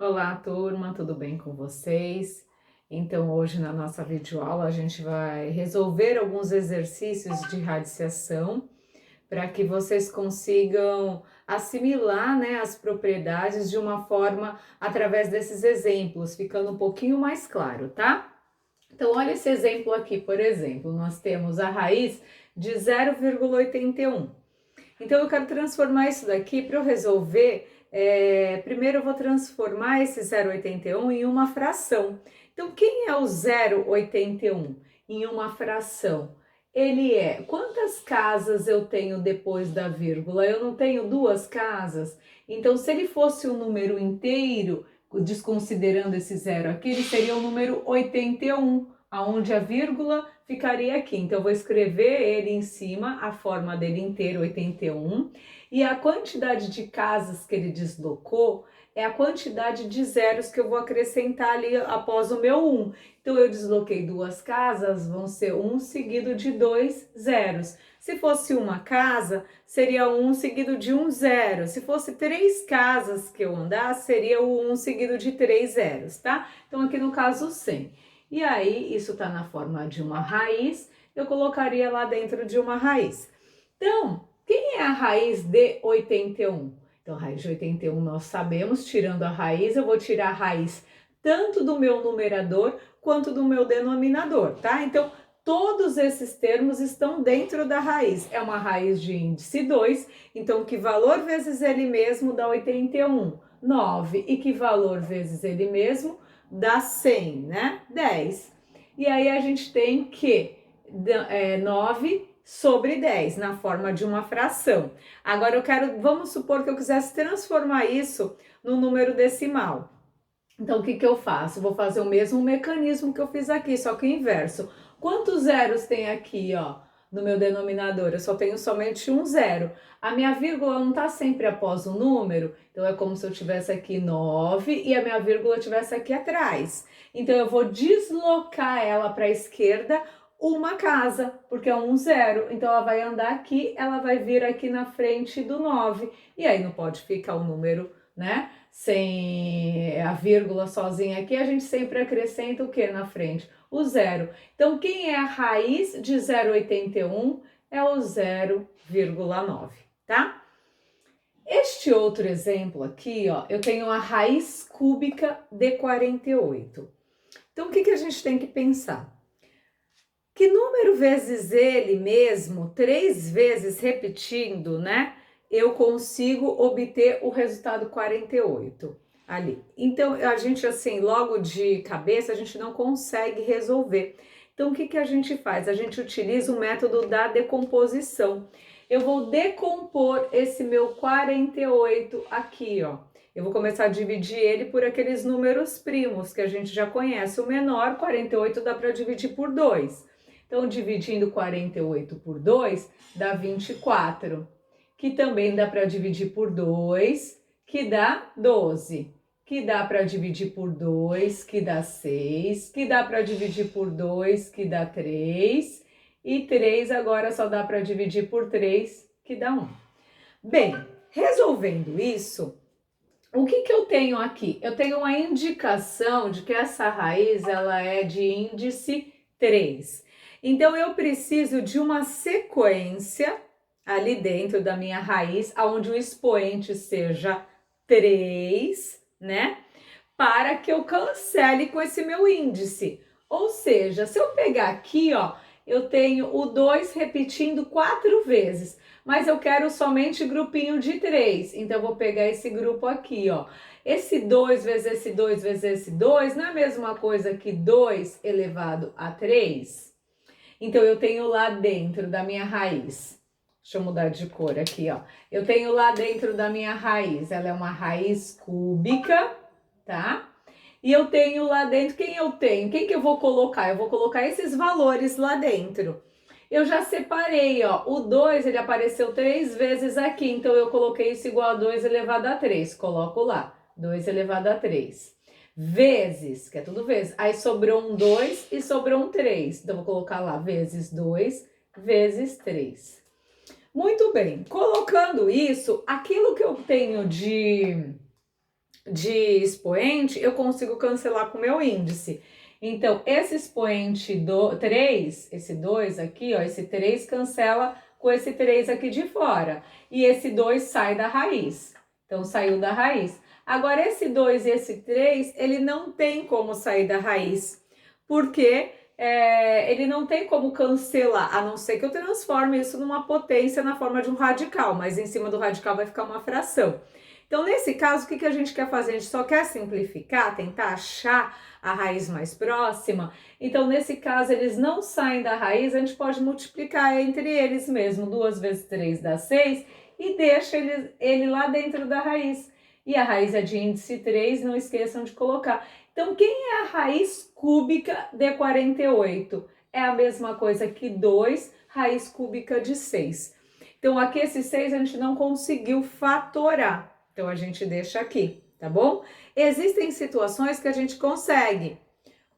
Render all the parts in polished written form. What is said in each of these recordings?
Olá, turma, tudo bem com vocês? Então, hoje na nossa videoaula a gente vai resolver alguns exercícios de radiciação para que vocês consigam assimilar, né, as propriedades de uma forma através desses exemplos, ficando um pouquinho mais claro, tá? Então, olha esse exemplo aqui, por exemplo, nós temos a raiz de 0,81. Então eu quero transformar isso daqui para eu resolver. Primeiro eu vou transformar esse 0,81 em uma fração. Então quem é o 0,81 em uma fração? Ele é quantas casas eu tenho depois da vírgula? Eu não tenho duas casas? Então se ele fosse um número inteiro, desconsiderando esse zero aqui, ele seria o número 81, aonde a vírgula ficaria aqui. Então eu vou escrever ele em cima, a forma dele inteiro, 81, e a quantidade de casas que ele deslocou é a quantidade de zeros que eu vou acrescentar ali após o meu 1. Então eu desloquei duas casas, vão ser 1 seguido de 2 zeros. Se fosse uma casa, seria 1 seguido de 1 zero. Se fosse 3 casas que eu andasse, seria o 1 seguido de 3 zeros, tá? Então aqui no caso 100. E aí, isso está na forma de uma raiz, eu colocaria lá dentro de uma raiz. Então, quem é a raiz de 81? Então, a raiz de 81 nós sabemos, tirando a raiz, eu vou tirar a raiz tanto do meu numerador quanto do meu denominador, tá? Então, todos esses termos estão dentro da raiz. É uma raiz de índice 2, então que valor vezes ele mesmo dá 81? 9. E que valor vezes ele mesmo dá 100, né? 10. E aí a gente tem que 9 sobre 10 na forma de uma fração. Agora vamos supor que eu quisesse transformar isso no número decimal. Então o que eu faço? Vou fazer o mesmo mecanismo que eu fiz aqui, só que o inverso. Quantos zeros tem aqui, ó, no meu denominador? Eu só tenho somente um zero. A minha vírgula não está sempre após o número, então é como se eu tivesse aqui 9 e a minha vírgula tivesse aqui atrás. Então eu vou deslocar ela para a esquerda uma casa, porque é um zero. Então ela vai andar aqui, ela vai vir aqui na frente do 9. E aí não pode ficar o número, né? Sem a vírgula sozinha aqui, a gente sempre acrescenta o que na frente? O zero. Então, quem é a raiz de 0,81? É o 0,9, tá? Este outro exemplo aqui, ó, eu tenho a raiz cúbica de 48. Então, o que a gente tem que pensar? Que número vezes ele mesmo, 3 vezes repetindo, né? Eu consigo obter o resultado 48 ali. Então, a gente assim, logo de cabeça, a gente não consegue resolver. Então, o que a gente faz? A gente utiliza o método da decomposição. Eu vou decompor esse meu 48 aqui, ó. Eu vou começar a dividir ele por aqueles números primos que a gente já conhece. O menor, 48, dá para dividir por 2. Então, dividindo 48 por 2, dá 24, que também dá para dividir por 2, que dá 12, que dá para dividir por 2, que dá 6, que dá para dividir por 2, que dá 3, e 3 agora só dá para dividir por 3, que dá 1. Bem, resolvendo isso, o que eu tenho aqui? Eu tenho uma indicação de que essa raiz ela é de índice 3. Então, eu preciso de uma sequência ali dentro da minha raiz, onde o expoente seja 3, né? Para que eu cancele com esse meu índice. Ou seja, se eu pegar aqui, ó, eu tenho o 2 repetindo 4 vezes, mas eu quero somente grupinho de 3, então eu vou pegar esse grupo aqui, ó. Esse 2 vezes esse 2 vezes esse 2 não é a mesma coisa que 2 elevado a 3? Então eu tenho lá dentro da minha raiz, deixa eu mudar de cor aqui, ó. Eu tenho lá dentro da minha raiz, ela é uma raiz cúbica, tá? E eu tenho lá dentro, quem eu tenho? Quem que eu vou colocar? Eu vou colocar esses valores lá dentro. Eu já separei, ó, o 2 ele apareceu 3 vezes aqui, então eu coloquei isso igual a 2 elevado a 3, coloco lá, 2 elevado a 3. Vezes, que é tudo vezes, aí sobrou um 2 e sobrou um 3, então vou colocar lá vezes 2 vezes 3. Muito bem, colocando isso, aquilo que eu tenho de de expoente, eu consigo cancelar com o meu índice. Então, esse expoente 3, esse 2 aqui, ó, esse 3 cancela com esse 3 aqui de fora. E esse 2 sai da raiz. Então, saiu da raiz. Agora, esse 2 e esse 3, ele não tem como sair da raiz. Porque ele não tem como cancelar, a não ser que eu transforme isso numa potência na forma de um radical. Mas em cima do radical vai ficar uma fração. Então, nesse caso, o que a gente quer fazer? A gente só quer simplificar, tentar achar a raiz mais próxima. Então, nesse caso, eles não saem da raiz, a gente pode multiplicar entre eles mesmo. 2 vezes 3 dá 6 e deixa ele lá dentro da raiz. E a raiz é de índice 3, não esqueçam de colocar. Então, quem é a raiz cúbica de 48? É a mesma coisa que 2 raiz cúbica de 6. Então, aqui esse 6 a gente não conseguiu fatorar. Então, a gente deixa aqui, tá bom? Existem situações que a gente consegue.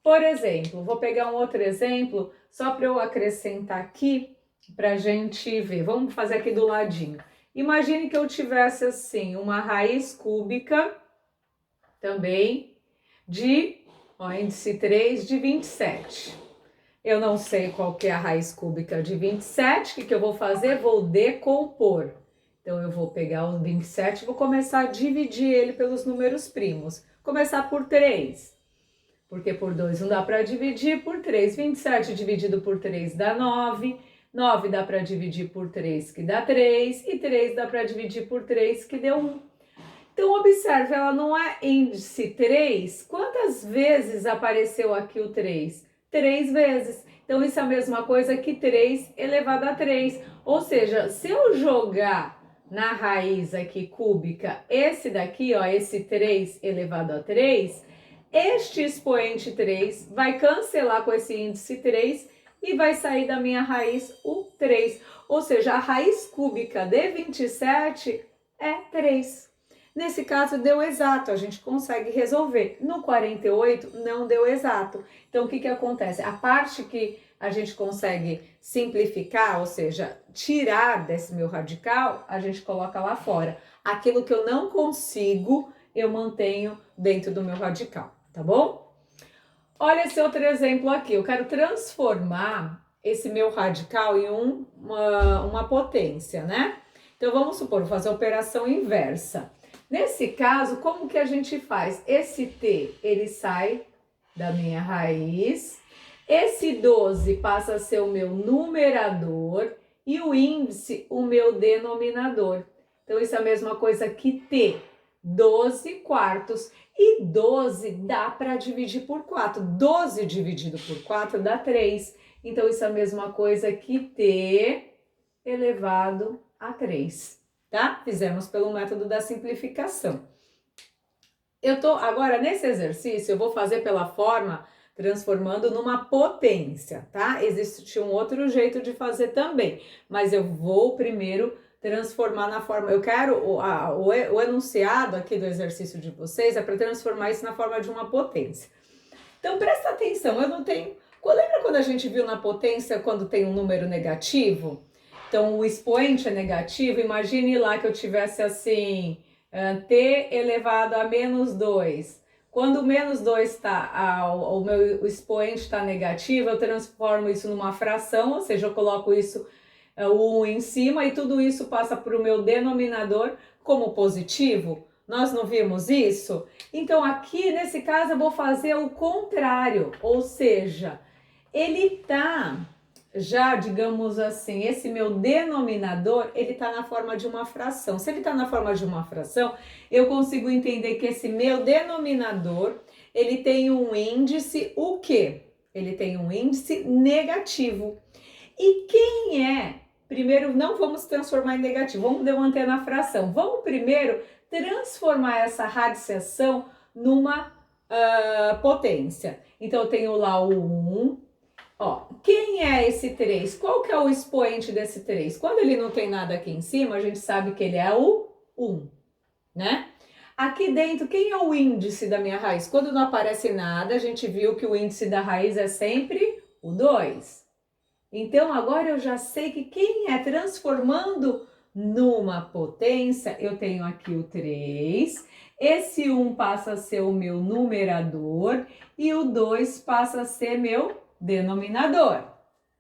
Por exemplo, vou pegar um outro exemplo, só para eu acrescentar aqui, para a gente ver. Vamos fazer aqui do ladinho. Imagine que eu tivesse, assim, uma raiz cúbica, também, de, ó, índice 3 de 27. Eu não sei qual que é a raiz cúbica de 27, o que eu vou fazer? Vou decompor. Então, eu vou pegar o 27 e vou começar a dividir ele pelos números primos. Começar por 3, porque por 2 não dá para dividir, por 3. 27 dividido por 3 dá 9. 9 dá para dividir por 3, que dá 3. E 3 dá para dividir por 3, que deu 1. Então, observe, ela não é índice 3. Quantas vezes apareceu aqui o 3? 3 vezes. Então, isso é a mesma coisa que 3 elevado a 3. Ou seja, se eu jogar na raiz aqui cúbica, esse daqui, ó, esse 3 elevado a 3, este expoente 3 vai cancelar com esse índice 3 e vai sair da minha raiz o 3. Ou seja, a raiz cúbica de 27 é 3. Nesse caso, deu exato, a gente consegue resolver. No 48, não deu exato. Então, o que acontece? A parte que a gente consegue simplificar, ou seja, tirar desse meu radical, a gente coloca lá fora. Aquilo que eu não consigo, eu mantenho dentro do meu radical, tá bom? Olha esse outro exemplo aqui. Eu quero transformar esse meu radical em uma potência, né? Então, vamos supor, vou fazer a operação inversa. Nesse caso, como que a gente faz? Esse t, ele sai da minha raiz. Esse 12 passa a ser o meu numerador e o índice o meu denominador. Então, isso é a mesma coisa que t, 12 quartos. E 12 dá para dividir por 4. 12 dividido por 4 dá 3. Então, isso é a mesma coisa que t elevado a 3. Tá? Fizemos pelo método da simplificação. Agora, nesse exercício, eu vou fazer pela forma transformando numa potência, tá? Existe um outro jeito de fazer também, mas eu vou primeiro transformar na forma... Eu quero o enunciado aqui do exercício de vocês é para transformar isso na forma de uma potência. Então, presta atenção, eu não tenho... Lembra quando a gente viu na potência quando tem um número negativo? Então, o expoente é negativo, imagine lá que eu tivesse assim, t elevado a menos 2. Quando o menos 2 está, o meu expoente está negativo, eu transformo isso numa fração, ou seja, eu coloco isso, o 1 em cima, e tudo isso passa para o meu denominador como positivo. Nós não vimos isso? Então, aqui, nesse caso, eu vou fazer o contrário, ou seja, ele está... Já, digamos assim, esse meu denominador, ele está na forma de uma fração. Se ele está na forma de uma fração, eu consigo entender que esse meu denominador, ele tem um índice, o quê? Ele tem um índice negativo. E quem é? Primeiro, não vamos transformar em negativo, vamos manter na fração. Vamos primeiro transformar essa radiciação numa potência. Então, eu tenho lá o 1. Ó, quem é esse 3? Qual que é o expoente desse 3? Quando ele não tem nada aqui em cima, a gente sabe que ele é o 1, né? Aqui dentro, quem é o índice da minha raiz? Quando não aparece nada, a gente viu que o índice da raiz é sempre o 2. Então, agora eu já sei que quem é transformando numa potência, eu tenho aqui o 3 Esse 1 passa a ser o meu numerador e o 2 passa a ser meu denominador.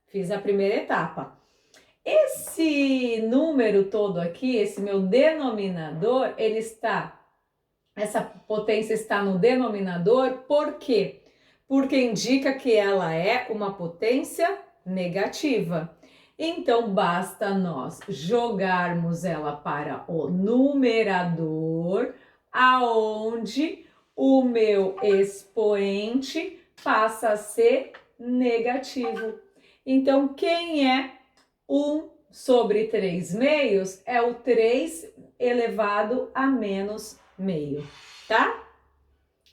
Fiz a primeira etapa. Esse número todo aqui, esse meu denominador, essa potência está no denominador, por quê? Porque indica que ela é uma potência negativa. Então, basta nós jogarmos ela para o numerador, aonde o meu expoente passa a ser negativo. Então, quem é 1 sobre 3 meios? É o 3 elevado a menos meio, tá?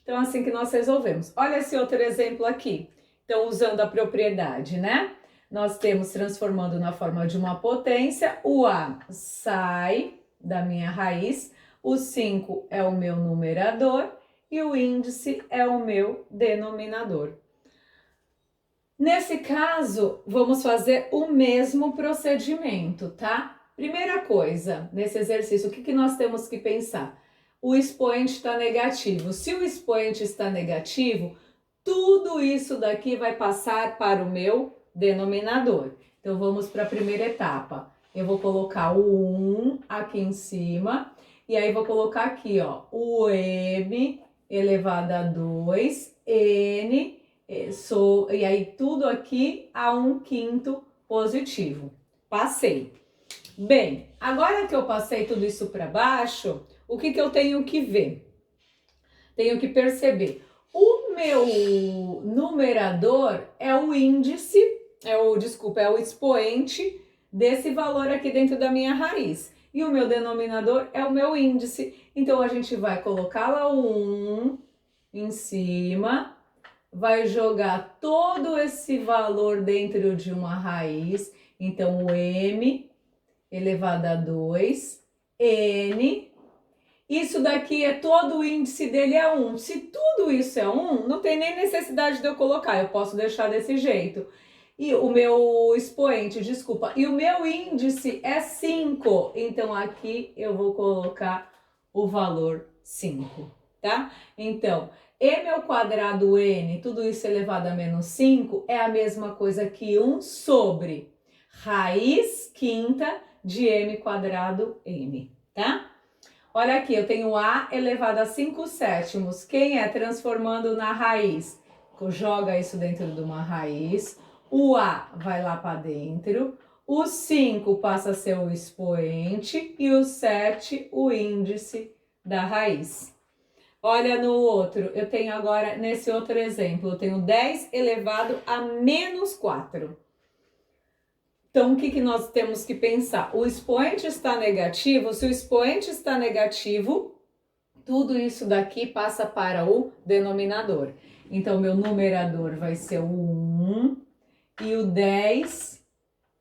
Então, assim que nós resolvemos. Olha esse outro exemplo aqui. Então, usando a propriedade, né? Nós temos transformando na forma de uma potência, o A sai da minha raiz, o 5 é o meu numerador e o índice é o meu denominador. Nesse caso, vamos fazer o mesmo procedimento, tá? Primeira coisa, nesse exercício, o que nós temos que pensar? O expoente está negativo. Se o expoente está negativo, tudo isso daqui vai passar para o meu denominador. Então, vamos para a primeira etapa. Eu vou colocar o 1 aqui em cima, e aí vou colocar aqui, ó, o m elevado a 2, n, e aí tudo aqui a 1/5 positivo. Passei. Bem, agora que eu passei tudo isso para baixo, o que eu tenho que ver? Tenho que perceber. O meu numerador é o índice, é o expoente desse valor aqui dentro da minha raiz. E o meu denominador é o meu índice. Então, a gente vai colocar lá o 1 em cima, vai jogar todo esse valor dentro de uma raiz. Então, o m elevado a 2, n. Isso daqui é todo o índice dele é 1. Se tudo isso é 1, não tem nem necessidade de eu colocar, eu posso deixar desse jeito. E o meu expoente, desculpa, e o meu índice é 5. Então, aqui eu vou colocar o valor 5, tá? Então, m ao quadrado n, tudo isso elevado a menos 5, é a mesma coisa que 1 sobre raiz quinta de m quadrado n, tá? Olha aqui, eu tenho a elevado a 5 sétimos. Quem é transformando na raiz? Joga isso dentro de uma raiz. O a vai lá para dentro. O 5 passa a ser o expoente e o 7 o índice da raiz. Olha no outro, eu tenho agora, nesse outro exemplo, eu tenho 10 elevado a menos 4. Então, o que nós temos que pensar? O expoente está negativo, se o expoente está negativo, tudo isso daqui passa para o denominador. Então, meu numerador vai ser o 1 e o 10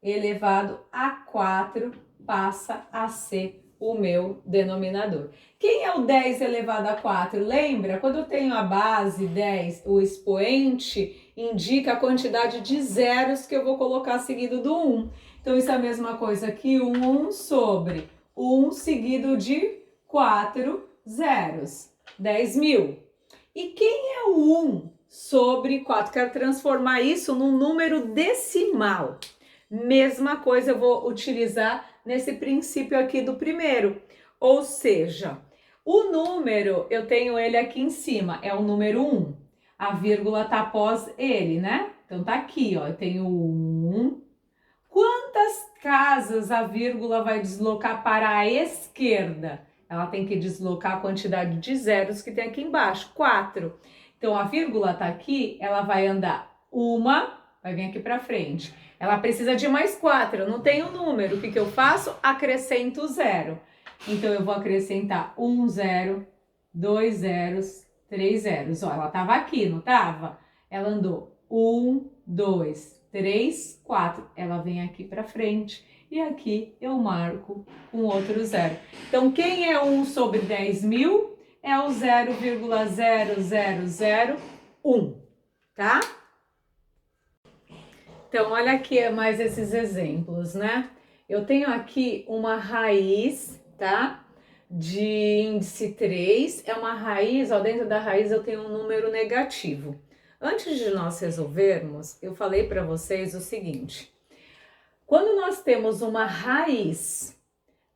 elevado a 4 passa a ser o meu denominador. Quem é o 10 elevado a 4? Lembra? Quando eu tenho a base 10, o expoente indica a quantidade de zeros que eu vou colocar seguido do 1. Então, isso é a mesma coisa que 1 sobre 1 seguido de 4 zeros. 10.000. E quem é o 1 sobre 4? Quero transformar isso num número decimal. Mesma coisa eu vou utilizar nesse princípio aqui do primeiro. Ou seja, o número, eu tenho ele aqui em cima, é o número 1. A vírgula tá após ele, né? Então tá aqui, ó, eu tenho 1. Quantas casas a vírgula vai deslocar para a esquerda? Ela tem que deslocar a quantidade de zeros que tem aqui embaixo, 4. Então a vírgula tá aqui, ela vai andar uma, vai vir aqui para frente. Ela precisa de mais 4, eu não tenho número. O que eu faço? Acrescento 0. Então, eu vou acrescentar 1 zero, 2 zeros, 3 zeros. Ó, ela estava aqui, não estava? Ela andou 1, 2, 3, 4. Ela vem aqui para frente e aqui eu marco um outro zero. Então, quem é 1 sobre 10.000? É o 0,0001, tá? Então, olha aqui mais esses exemplos, né? Eu tenho aqui uma raiz, tá? de índice 3 é uma raiz, ó, dentro da raiz eu tenho um número negativo. Antes de nós resolvermos, eu falei para vocês o seguinte: quando nós temos uma raiz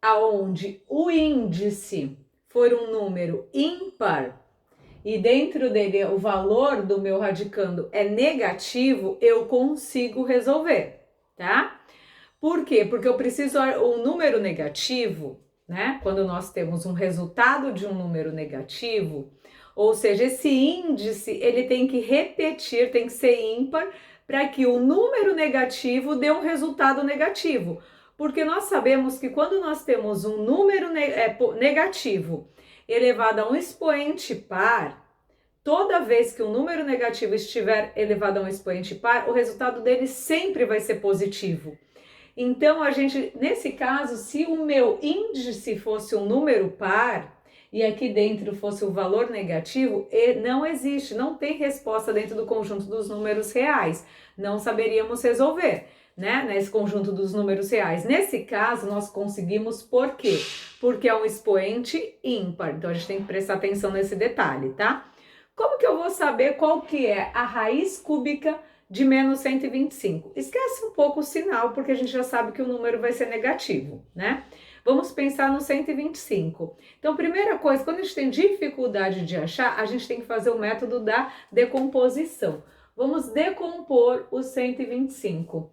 aonde o índice for um número ímpar e dentro dele o valor do meu radicando é negativo, eu consigo resolver, tá? Por quê? Porque eu preciso o número negativo, né? Quando nós temos um resultado de um número negativo, ou seja, esse índice ele tem que repetir, tem que ser ímpar para que o número negativo dê um resultado negativo. Porque nós sabemos que quando nós temos um número negativo elevado a um expoente par, toda vez que um número negativo estiver elevado a um expoente par, o resultado dele sempre vai ser positivo. Então, nesse caso, se o meu índice fosse um número par e aqui dentro fosse o valor negativo, não existe, não tem resposta dentro do conjunto dos números reais. Não saberíamos resolver, né? Nesse conjunto dos números reais. Nesse caso, nós conseguimos por quê? Porque é um expoente ímpar. Então, a gente tem que prestar atenção nesse detalhe, tá? Como que eu vou saber qual que é a raiz cúbica de menos 125? Esquece um pouco o sinal, porque a gente já sabe que o número vai ser negativo, né? Vamos pensar no 125. Então, primeira coisa, quando a gente tem dificuldade de achar, a gente tem que fazer o método da decomposição. Vamos decompor o 125.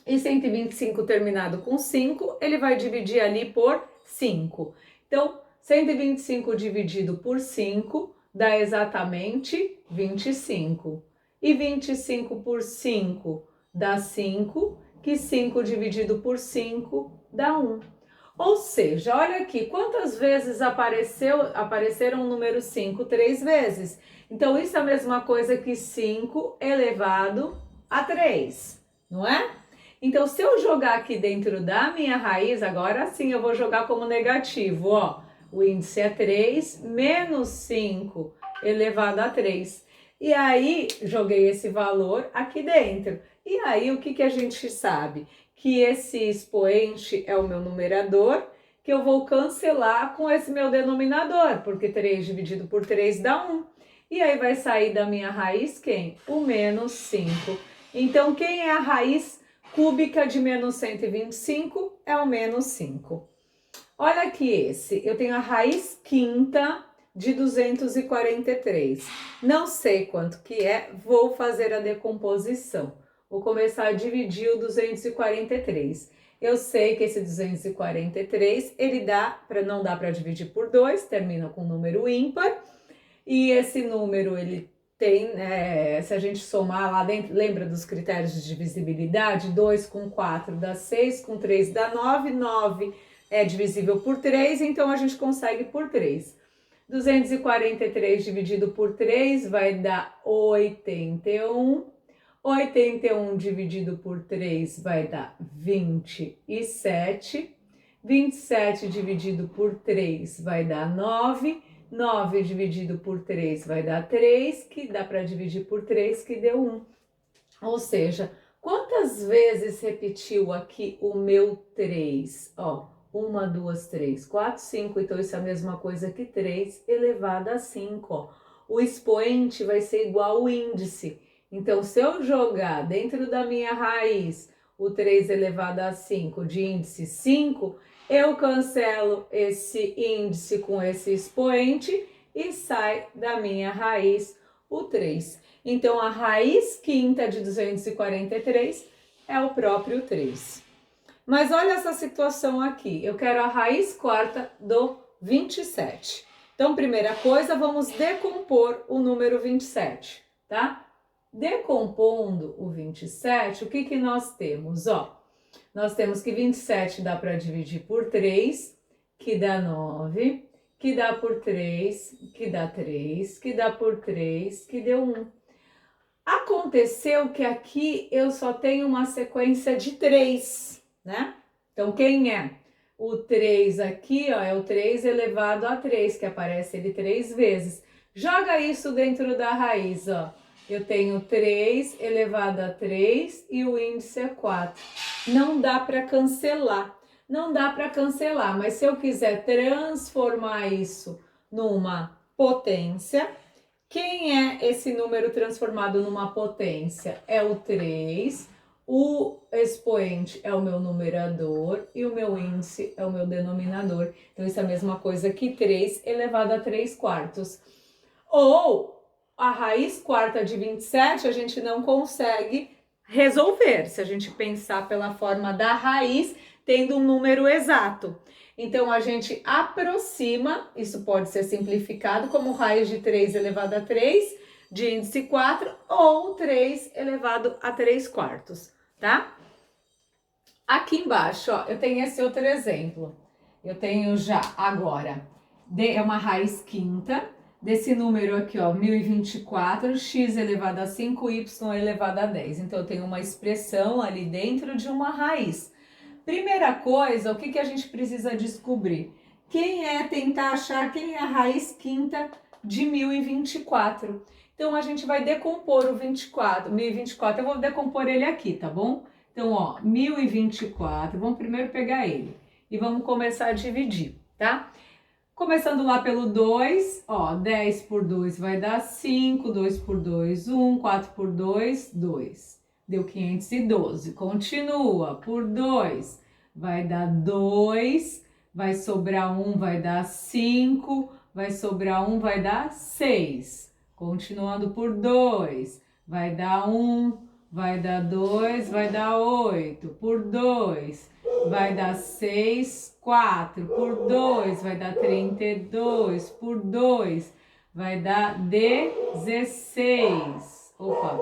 E 125 terminado com 5, ele vai dividir ali por 5. Então, 125 dividido por 5 dá exatamente 25. E 25 por 5 dá 5, que 5 dividido por 5 dá 1. Ou seja, olha aqui, quantas vezes apareceram o número 5? 3 vezes. Então, isso é a mesma coisa que 5 elevado a 3, não é? Então, se eu jogar aqui dentro da minha raiz, agora sim eu vou jogar como negativo, ó. O índice é 3 menos 5 elevado a 3. E aí, joguei esse valor aqui dentro. E aí, o que a gente sabe? Que esse expoente é o meu numerador, que eu vou cancelar com esse meu denominador, porque 3 dividido por 3 dá 1. E aí, vai sair da minha raiz quem? O menos 5. Então, quem é a raiz cúbica de menos 125? É o menos 5. Olha aqui esse, eu tenho a raiz quinta de 243. Não sei quanto que é, vou fazer a decomposição. Vou começar a dividir o 243. Eu sei que esse 243, não dá para dividir por 2, termina com um número ímpar. E esse número, ele tem, se a gente somar lá dentro, lembra dos critérios de divisibilidade? 2 com 4 dá 6, com 3 dá 9, 9 é divisível por 3, então a gente consegue por 3. 243 dividido por 3 vai dar 81. 81 dividido por 3 vai dar 27. 27 dividido por 3 vai dar 9. 9 dividido por 3 vai dar 3, que dá para dividir por 3, que deu 1. Ou seja, quantas vezes repetiu aqui o meu 3? Ó, 1, 2, 3, 4, 5. Então, isso é a mesma coisa que 3 elevado a 5. Ó. O expoente vai ser igual ao índice. Então, se eu jogar dentro da minha raiz o 3 elevado a 5 de índice 5, eu cancelo esse índice com esse expoente e sai da minha raiz o 3. Então, a raiz quinta de 243 é o próprio 3. Mas olha essa situação aqui, eu quero a raiz quarta do 27. Então, primeira coisa, vamos decompor o número 27, tá? Decompondo o 27, o que nós temos? Ó, nós temos que 27 dá para dividir por 3, que dá 9, que dá por 3, que dá 3, que dá por 3, que deu 1. Aconteceu que aqui eu só tenho uma sequência de 3, né? Então, quem é? O 3 aqui, ó, é o 3 elevado a 3, que aparece ele 3 vezes. Joga isso dentro da raiz, ó. Eu tenho 3 elevado a 3 e o índice é 4. Não dá para cancelar. não dá para cancelar, mas se eu quiser transformar isso numa potência, quem é esse número transformado numa potência? É o 3, o expoente é o meu numerador e o meu índice é o meu denominador. Então, isso é a mesma coisa que 3 elevado a 3 quartos. Ou a raiz quarta de 27 a gente não consegue resolver, se a gente pensar pela forma da raiz, tendo um número exato. Então, a gente aproxima, isso pode ser simplificado como raiz de 3 elevado a 3, de índice 4, ou 3 elevado a 3 quartos, tá? Aqui embaixo, ó, eu tenho esse outro exemplo. Eu tenho já agora, é uma raiz quinta, desse número aqui, ó, 1024, x elevado a 5, y elevado a 10. Então, eu tenho uma expressão ali dentro de uma raiz. Primeira coisa, o que a gente precisa descobrir? Tentar achar quem é a raiz quinta de 1024. Então, a gente vai decompor o 1024, eu vou decompor ele aqui, tá bom? Então, ó, 1024, vamos primeiro pegar ele e vamos começar a dividir, tá? Começando lá pelo 2, ó, 10 por 2 vai dar 5, 2 por 2, 1, 4 por 2, 2. Deu 512. Continua, por 2 vai dar 2, vai sobrar 1, vai dar 5, vai sobrar 1, vai dar 6. Continuando por 2, vai dar 1, vai dar 2, vai dar 8. Por 2, vai dar 6, 4. Por 2, vai dar 32. Por 2, vai dar 16. Opa!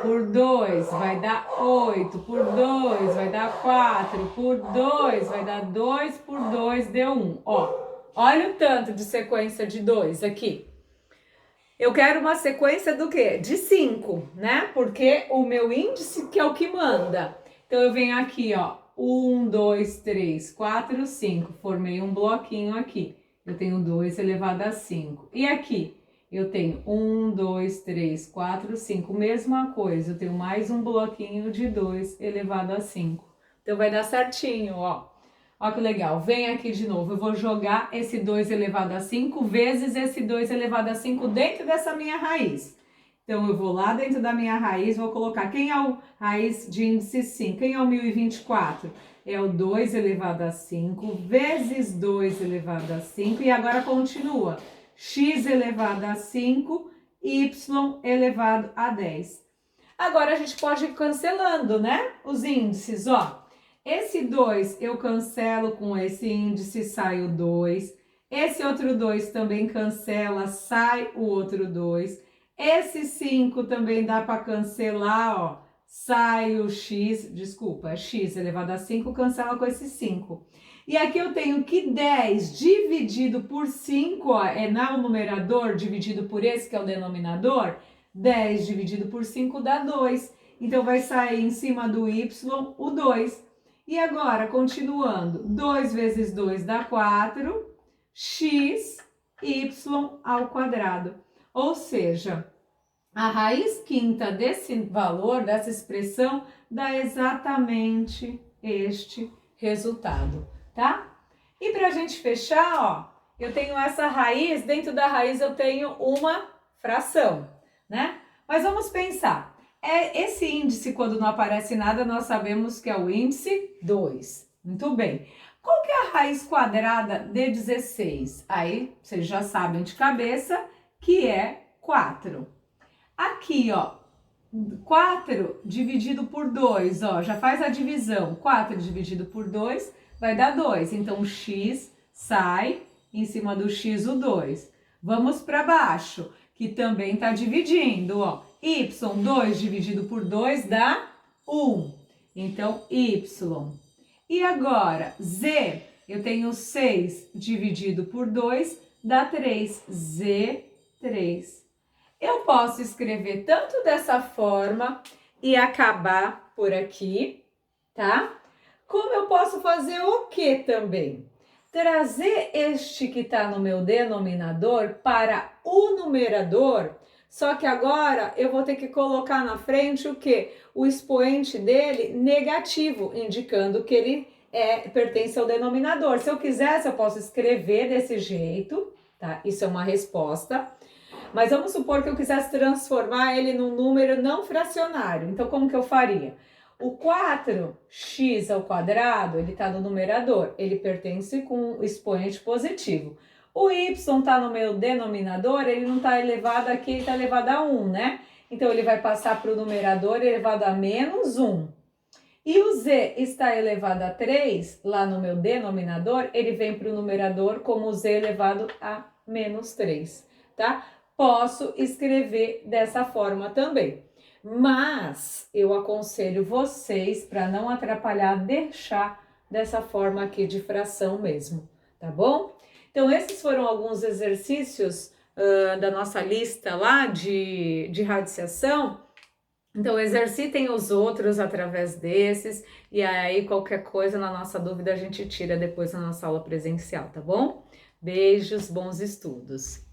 Por 2 vai dar 8, por 2 vai dar 4, por 2 vai dar 2, por 2 deu 1. Ó, olha o tanto de sequência de 2 aqui. Eu quero uma sequência do quê? De 5, né? Porque o meu índice que é o que manda. Então, eu venho aqui, ó, 1, 2, 3, 4, 5. Formei um bloquinho aqui. Eu tenho 2 elevado a 5. E aqui? Eu tenho 1, 2, 3, 4, 5. Mesma coisa, eu tenho mais um bloquinho de 2 elevado a 5. Então, vai dar certinho, ó. Ó que legal, vem aqui de novo, eu vou jogar esse 2 elevado a 5 vezes esse 2 elevado a 5 dentro dessa minha raiz. Então, eu vou lá dentro da minha raiz, vou colocar, quem é o raiz de índice 5? Quem é o 1024? É o 2 elevado a 5 vezes 2 elevado a 5 e agora continua. X elevado a 5, y elevado a 10. Agora a gente pode ir cancelando, né? Os índices, ó. Esse 2 eu cancelo com esse índice, sai o 2. Esse outro 2 também cancela, sai o outro 2. Esse 5 também dá para cancelar, ó. Sai o x, desculpa, x elevado a 5, cancela com esse 5. E aqui eu tenho que 10 dividido por 5, ó, é no numerador dividido por esse que é o denominador, 10 dividido por 5 dá 2. Então, vai sair em cima do y o 2. E agora, continuando, 2 vezes 2 dá 4, x, y ao quadrado. Ou seja, a raiz quinta desse valor, dessa expressão, dá exatamente este resultado, tá? E para a gente fechar, ó, eu tenho essa raiz, dentro da raiz eu tenho uma fração, né? Mas vamos pensar, esse índice, quando não aparece nada, nós sabemos que é o índice 2. Muito bem. Qual que é a raiz quadrada de 16? Aí, vocês já sabem de cabeça que é 4. Aqui, ó, 4 dividido por 2, ó, já faz a divisão. 4 dividido por 2 vai dar 2. Então, o x sai, em cima do x o 2. Vamos para baixo, que também está dividindo, ó. Y, 2 dividido por 2 dá 1. Então, y. E agora, z, eu tenho 6 dividido por 2 dá 3. Z, 3. Eu posso escrever tanto dessa forma e acabar por aqui, tá? Como eu posso fazer o que também? Trazer este que está no meu denominador para o numerador, só que agora eu vou ter que colocar na frente o que? O expoente dele negativo, indicando que ele pertence ao denominador. Se eu quisesse, eu posso escrever desse jeito, tá? Isso é uma resposta. Mas vamos supor que eu quisesse transformar ele num número não fracionário. Então, como que eu faria? O 4x ao quadrado, ele está no numerador, ele pertence com o expoente positivo. O y está no meu denominador, ele não está elevado aqui, ele está elevado a 1, né? Então, ele vai passar para o numerador elevado a menos 1. E o z está elevado a 3, lá no meu denominador, ele vem para o numerador como z elevado a menos 3, tá? Posso escrever dessa forma também. Mas eu aconselho vocês, para não atrapalhar, deixar dessa forma aqui de fração mesmo, tá bom? Então, esses foram alguns exercícios da nossa lista lá de radiciação. Então, exercitem os outros através desses, e aí qualquer coisa, na nossa dúvida, a gente tira depois na nossa aula presencial, tá bom? Beijos, bons estudos!